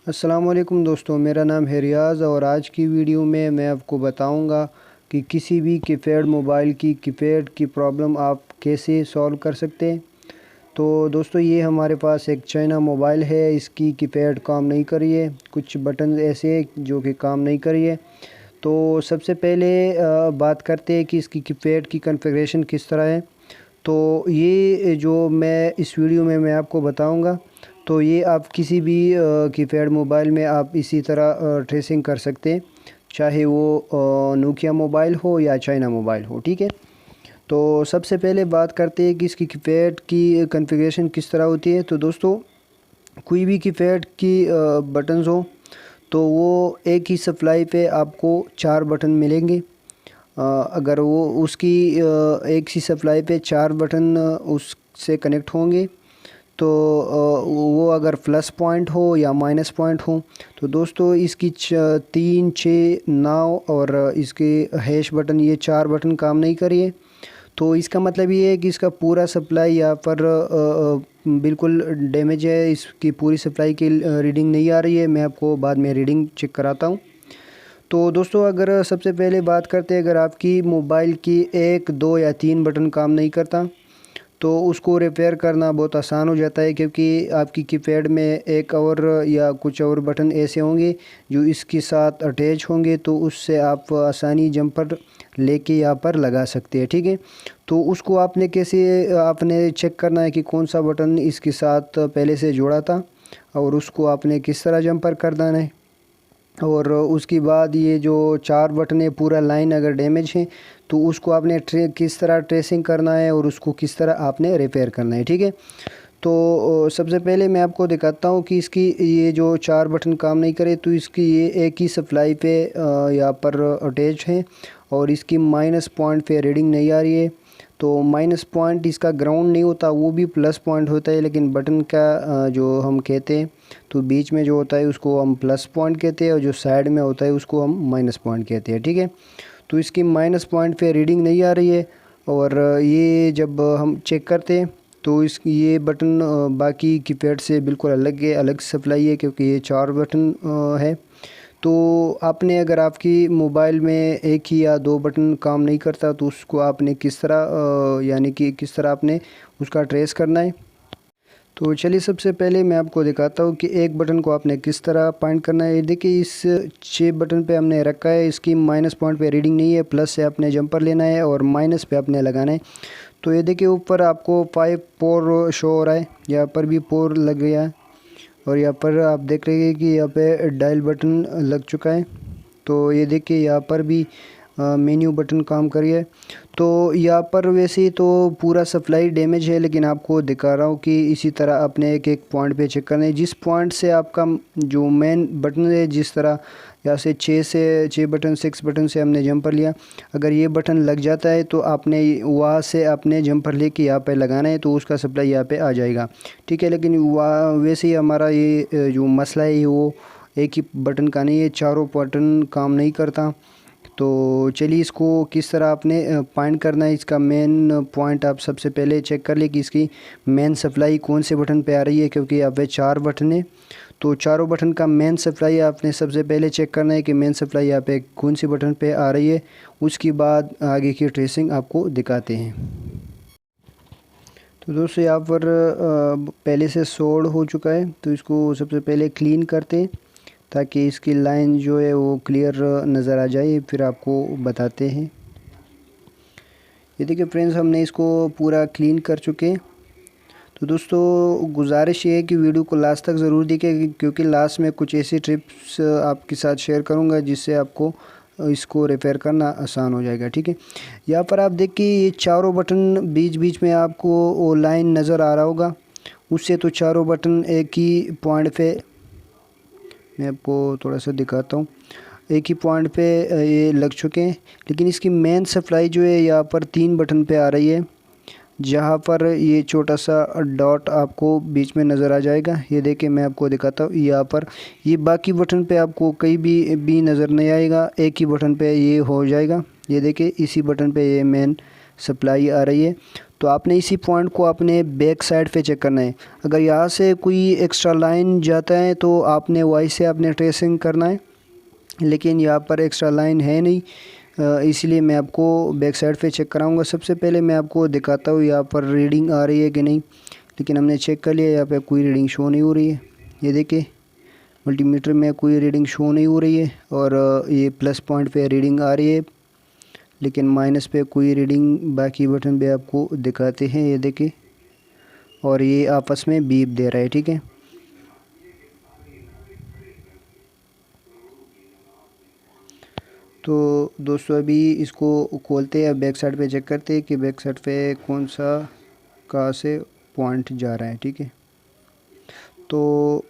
अस्सलाम वालेकुम दोस्तों, मेरा नाम है रियाज़ और आज की वीडियो में मैं आपको बताऊंगा कि किसी भी कीपैड मोबाइल की कीपैड की प्रॉब्लम आप कैसे सॉल्व कर सकते हैं। तो दोस्तों, ये हमारे पास एक चाइना मोबाइल है, इसकी कीपैड काम नहीं कर रही है। कुछ बटन ऐसे जो कि काम नहीं कर रही है। तो सबसे पहले बात करते हैं कि इसकी कीपैड की कॉन्फ़िगरेशन किस तरह है। तो ये जो मैं इस वीडियो में मैं आपको बताऊंगा, तो ये आप किसी भी कीपैड मोबाइल में आप इसी तरह ट्रेसिंग कर सकते हैं, चाहे वो नोकिया मोबाइल हो या चाइना मोबाइल हो। ठीक है। तो सबसे पहले बात करते हैं कि इसकी कीपैड की कॉन्फ़िगरेशन किस तरह होती है। तो दोस्तों, कोई भी कीपैड की बटन्स हो तो वो एक ही सप्लाई पे आपको 4 बटन मिलेंगे। अगर वो उसकी एक ही सप्लाई पे 4 बटन उससे कनेक्ट होंगे, तो वो अगर प्लस पॉइंट हो या माइनस पॉइंट हो, तो दोस्तों इसकी 3, 6, 9 और इसके हैश बटन, ये 4 बटन काम नहीं करिए। तो इसका मतलब ये है कि इसका पूरा सप्लाई यहाँ पर बिल्कुल डैमेज है। इसकी पूरी सप्लाई की रीडिंग नहीं आ रही है। मैं आपको बाद में रीडिंग चेक कराता हूँ। तो दोस्तों, अगर सबसे पहले बात करते हैं, अगर आपकी मोबाइल की 1, 2 या 3 बटन काम नहीं करता, तो उसको रिपेयर करना बहुत आसान हो जाता है, क्योंकि आपकी कीपैड में एक और या कुछ और बटन ऐसे होंगे जो इसके साथ अटैच होंगे, तो उससे आप आसानी जंपर लेके यहाँ पर लगा सकते हैं। ठीक है। तो उसको आपने चेक करना है कि कौन सा बटन इसके साथ पहले से जुड़ा था और उसको आपने किस तरह जंपर कर देना है। और उसके बाद ये जो 4 बटन है, पूरा लाइन अगर डैमेज है तो उसको आपने किस तरह ट्रेसिंग करना है और उसको किस तरह आपने रिपेयर करना है। ठीक है। तो सबसे पहले मैं आपको दिखाता हूँ कि इसकी ये जो 4 बटन काम नहीं करे, तो इसकी ये एक ही सप्लाई पे यहाँ पर अटैच है और इसकी माइनस पॉइंट पे रीडिंग नहीं आ रही है। तो माइनस पॉइंट इसका ग्राउंड नहीं होता, वो भी प्लस पॉइंट होता है, लेकिन बटन का जो हम कहते हैं, तो बीच में जो होता है उसको हम प्लस पॉइंट कहते हैं और जो साइड में होता है उसको हम माइनस पॉइंट कहते हैं। ठीक है। तो इसकी माइनस पॉइंट पे रीडिंग नहीं आ रही है और ये जब हम चेक करते हैं तो ये बटन बाकी कीपैड से बिल्कुल अलग है, अलग सप्लाई है, क्योंकि ये 4 बटन है। तो आपने, अगर आपकी मोबाइल में एक ही या 2 बटन काम नहीं करता, तो उसको आपने किस तरह यानी कि किस तरह आपने उसका ट्रेस करना है। तो चलिए, सबसे पहले मैं आपको दिखाता हूँ कि एक बटन को आपने किस तरह पॉइंट करना है। देखिए, इस 6 बटन पे हमने रखा है, इसकी माइनस पॉइंट पे रीडिंग नहीं है, प्लस से आपने जंपर लेना है और माइनस पे आपने लगाना है। तो ये देखिए, ऊपर आपको 5 पोर शो हो रहा है, यहाँ पर भी पोर लग गया है और यहाँ पर आप देख रहे हैं कि यहाँ पे डायल बटन लग चुका है। तो ये देखिए, यहाँ पर भी मेन्यू बटन काम करिए। तो यहाँ पर वैसे तो पूरा सप्लाई डैमेज है, लेकिन आपको दिखा रहा हूँ कि इसी तरह अपने एक एक पॉइंट पे चेक करना है। जिस पॉइंट से आपका जो मेन बटन है, जिस तरह यहाँ से 6 बटन, 6 बटन से हमने जंपर लिया, अगर ये बटन लग जाता है तो आपने वहाँ से अपने जंपर लेके यहाँ पे लगाना है, तो उसका सप्लाई यहाँ पे आ जाएगा। ठीक है। लेकिन वहाँ वैसे ही हमारा ये जो मसला है वो एक ही बटन का नहीं है, चारों बटन काम नहीं करता। तो चलिए, इसको किस तरह आपने पॉइंट करना है, इसका मेन पॉइंट आप सबसे पहले चेक कर ले कि इसकी मेन सप्लाई कौन से बटन पे आ रही है, क्योंकि यहाँ पे 4 बटन है। तो चारों बटन का मेन सप्लाई आपने सबसे पहले चेक करना है कि मेन सप्लाई यहाँ पे कौन सी बटन पे आ रही है। उसके बाद आगे की ट्रेसिंग आपको दिखाते हैं। तो दोस्तों, यहाँ पर पहले से सोल्ड हो चुका है, तो इसको सबसे पहले क्लीन करते हैं ताकि इसकी लाइन जो है वो क्लियर नज़र आ जाए। फिर आपको बताते हैं। ये देखिए फ्रेंड्स, हमने इसको पूरा क्लीन कर चुके हैं। तो दोस्तों, गुजारिश ये है कि वीडियो को लास्ट तक ज़रूर देखें, क्योंकि लास्ट में कुछ ऐसी टिप्स आपके साथ शेयर करूंगा जिससे आपको इसको रिपेयर करना आसान हो जाएगा। ठीक है। यहाँ पर आप देखिए, ये चारों बटन बीच बीच में आपको वो लाइन नज़र आ रहा होगा, उससे तो चारों बटन एक ही पॉइंट पे, मैं आपको थोड़ा सा दिखाता हूँ, एक ही पॉइंट पे ये लग चुके हैं। लेकिन इसकी मेन सप्लाई जो है यहाँ पर 3 बटन पे आ रही है, जहाँ पर ये छोटा सा डॉट आपको बीच में नज़र आ जाएगा। ये देखिए, मैं आपको दिखाता हूँ, यहाँ पर ये बाकी बटन पे आपको कहीं भी नज़र नहीं आएगा, एक ही बटन पे ये हो जाएगा। ये देखिए, इसी बटन पे ये मेन सप्लाई आ रही है। तो आपने इसी पॉइंट को अपने बैक साइड पे चेक करना है। अगर यहाँ से कोई एक्स्ट्रा लाइन जाता है तो आपने वहीं से आपने ट्रेसिंग करना है, लेकिन यहाँ पर एक्स्ट्रा लाइन है नहीं, इसलिए मैं आपको बैक साइड पे चेक कराऊंगा। सबसे पहले मैं आपको दिखाता हूँ यहाँ पर रीडिंग आ रही है कि नहीं, लेकिन हमने चेक कर लिया, यहाँ पे कोई रीडिंग शो नहीं हो रही है। ये देखिए मल्टीमीटर में कोई रीडिंग शो नहीं हो रही है, और ये प्लस पॉइंट पे रीडिंग आ रही है, लेकिन माइनस पे कोई रीडिंग बाकी बटन पे आपको दिखाते हैं। ये देखिए, और ये आपस में बीप दे रहा है, ठीक है। तो दोस्तों अभी इसको खोलते हैं, बैक साइड पे चेक करते हैं कि बैक साइड पे कौन सा कहाँ से पॉइंट जा रहा है, ठीक है। तो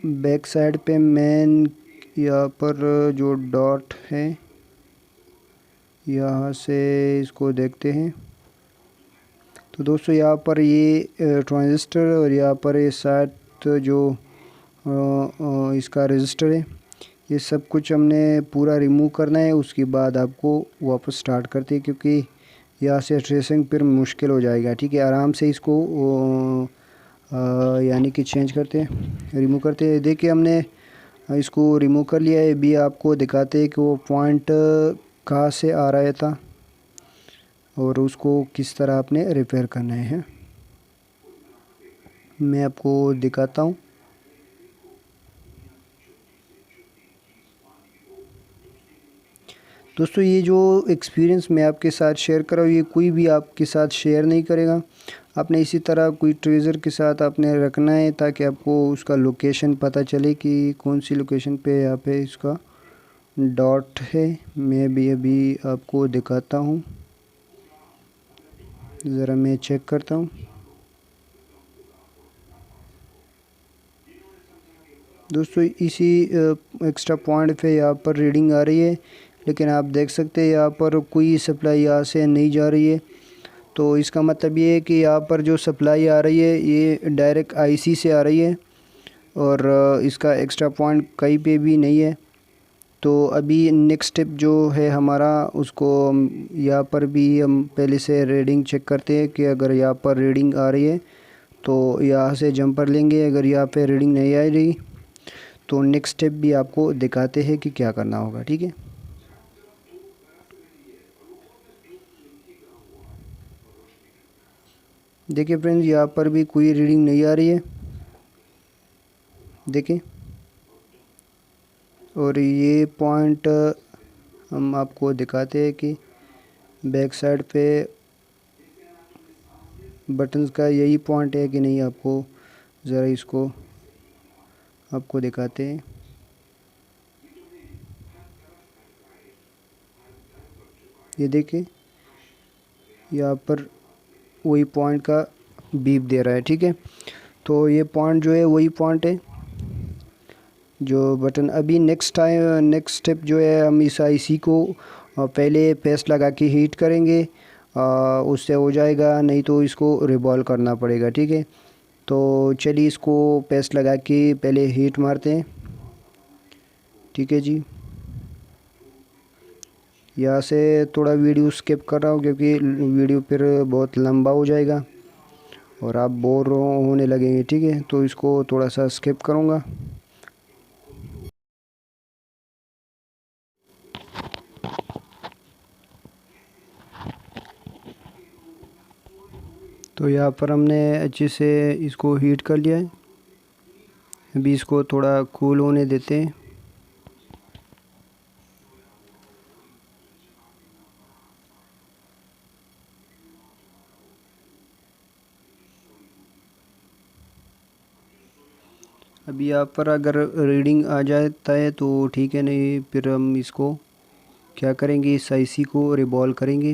बैक साइड पे मेन यहाँ पर जो डॉट है, यहाँ से इसको देखते हैं। तो दोस्तों यहाँ पर ये ट्रांजिस्टर और यहाँ पर ये साथ जो इसका रजिस्टर है, ये सब कुछ हमने पूरा रिमूव करना है। उसके बाद आपको वापस स्टार्ट करते हैं, क्योंकि यहाँ से ट्रेसिंग फिर मुश्किल हो जाएगा, ठीक है। आराम से इसको यानी कि चेंज करते हैं, रिमूव करते हैं। देखिए हमने इसको रिमूव कर लिया है। अभी आपको दिखाते हैं कि वो पॉइंट कहाँ से आ रहा था और उसको किस तरह आपने रिपेयर करना है। मैं आपको दिखाता हूँ। दोस्तों ये जो एक्सपीरियंस मैं आपके साथ शेयर कर रहा हूँ, ये कोई भी आपके साथ शेयर नहीं करेगा। आपने इसी तरह कोई ट्रेजर के साथ आपने रखना है, ताकि आपको उसका लोकेशन पता चले कि कौन सी लोकेशन पे यहाँ पे इसका डॉट है। मैं भी अभी आपको दिखाता हूँ, ज़रा मैं चेक करता हूँ। दोस्तों इसी एक्स्ट्रा पॉइंट पे यहाँ पर रीडिंग आ रही है, लेकिन आप देख सकते हैं यहाँ पर कोई सप्लाई यहाँ से नहीं जा रही है। तो इसका मतलब ये है कि यहाँ पर जो सप्लाई आ रही है ये डायरेक्ट आईसी से आ रही है, और इसका एक्स्ट्रा पॉइंट कहीं पे भी नहीं है। तो अभी नेक्स्ट स्टेप जो है हमारा, उसको यहाँ पर भी हम पहले से रीडिंग चेक करते हैं कि अगर यहाँ पर रीडिंग आ रही है तो यहाँ से जंपर लेंगे। अगर यहाँ पे रीडिंग नहीं आ रही तो नेक्स्ट स्टेप भी आपको दिखाते हैं कि क्या करना होगा, ठीक है। देखिए फ्रेंड्स, यहाँ पर भी कोई रीडिंग नहीं आ रही है, देखिए। और ये पॉइंट हम आपको दिखाते हैं कि बैक साइड पे बटन्स का यही पॉइंट है कि नहीं। आपको ज़रा इसको आपको दिखाते हैं। ये देखिए यहाँ पर वही पॉइंट का बीप दे रहा है, ठीक है। तो ये पॉइंट जो है वही पॉइंट है जो बटन। अभी नेक्स्ट स्टेप जो है, हम इस आईसी को पहले पेस्ट लगा के हीट करेंगे, उससे हो जाएगा, नहीं तो इसको रिवॉल्व करना पड़ेगा, ठीक है। तो चलिए इसको पेस्ट लगा के पहले हीट मारते हैं, ठीक है जी। यहाँ से थोड़ा वीडियो स्किप कर रहा हूँ, क्योंकि वीडियो फिर बहुत लंबा हो जाएगा और आप बोर होने लगेंगे, ठीक है। तो इसको थोड़ा सा स्किप करूँगा। तो यहाँ पर हमने अच्छे से इसको हीट कर लिया है। अभी इसको थोड़ा कूल होने देते हैं। अभी यहाँ पर अगर रीडिंग आ जाता है तो ठीक है, नहीं फिर हम इसको क्या करेंगे, इस आईसी को रिवॉल्व करेंगे।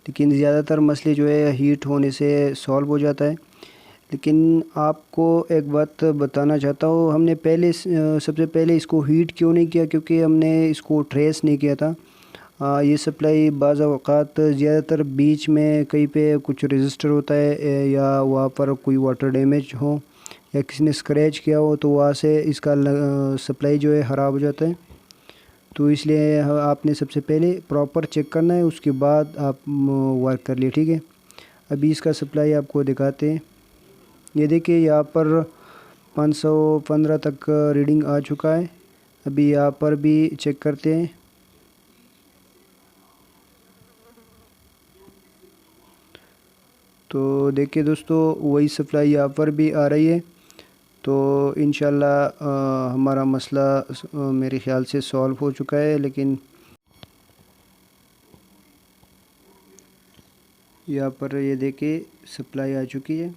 लेकिन ज़्यादातर मसले जो है हीट होने से सॉल्व हो जाता है। लेकिन आपको एक बात बताना चाहता हूँ, हमने पहले सबसे पहले इसको हीट क्यों नहीं किया, क्योंकि हमने इसको ट्रेस नहीं किया था। ये सप्लाई बाज़ औक़ात ज़्यादातर बीच में कहीं पे कुछ रजिस्टर होता है, या वहाँ पर कोई वाटर डैमेज हो या किसी ने स्क्रैच किया हो, तो वहाँ से इसका सप्लाई जो है ख़राब हो जाता है। तो इसलिए आपने सबसे पहले प्रॉपर चेक करना है, उसके बाद आप वर्क कर लिए, ठीक है। अभी इसका सप्लाई आपको दिखाते हैं। ये देखिए यहाँ पर 515 तक रीडिंग आ चुका है। अभी यहाँ पर भी चेक करते हैं। तो देखिए दोस्तों, वही सप्लाई यहाँ पर भी आ रही है। तो इंशाल्लाह हमारा मसला मेरे ख़्याल से सॉल्व हो चुका है। लेकिन यहाँ पर ये देखिए सप्लाई आ चुकी है।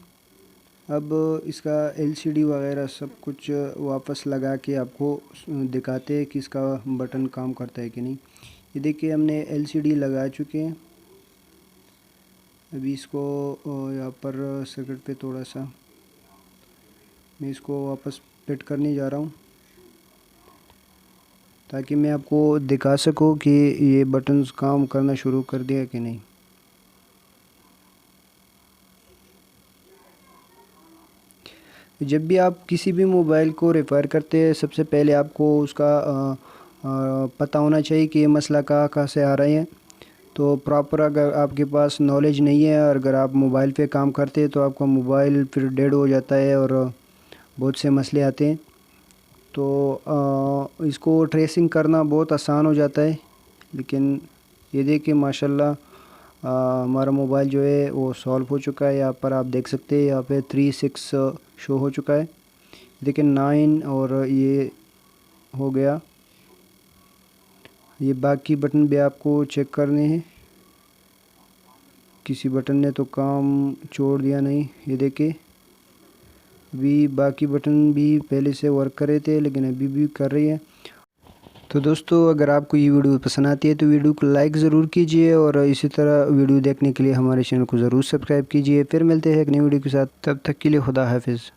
अब इसका एलसीडी वगैरह सब कुछ वापस लगा के आपको दिखाते हैं कि इसका बटन काम करता है कि नहीं। ये देखिए हमने एलसीडी लगा चुके हैं। अभी इसको यहाँ पर सर्किट पे थोड़ा सा मैं इसको वापस फिट करने जा रहा हूँ, ताकि मैं आपको दिखा सकूँ कि ये बटन्स काम करना शुरू कर दिया कि नहीं। जब भी आप किसी भी मोबाइल को रिपेयर करते हैं, सबसे पहले आपको उसका पता होना चाहिए कि ये मसला कहाँ से आ रहे हैं। तो प्रॉपर अगर आपके पास नॉलेज नहीं है और अगर आप मोबाइल पे काम करते हैं तो आपका मोबाइल फिर डेड हो जाता है और बहुत से मसले आते हैं। तो इसको ट्रेसिंग करना बहुत आसान हो जाता है। लेकिन ये देखिए माशाल्लाह हमारा मोबाइल जो है वो सॉल्व हो चुका है। यहाँ पर आप देख सकते हैं, यहाँ पे 36 शो हो चुका है। देखिए 9 और ये हो गया। ये बाकी बटन भी आपको चेक करने हैं, किसी बटन ने तो काम छोड़ दिया नहीं। ये देखिए अभी बाकी बटन भी पहले से वर्क कर रहे थे, लेकिन अभी भी कर रही है। तो दोस्तों, अगर आपको ये वीडियो पसंद आती है तो वीडियो को लाइक ज़रूर कीजिए और इसी तरह वीडियो देखने के लिए हमारे चैनल को ज़रूर सब्सक्राइब कीजिए। फिर मिलते हैं एक नई वीडियो के साथ, तब तक के लिए खुदा हाफिज़।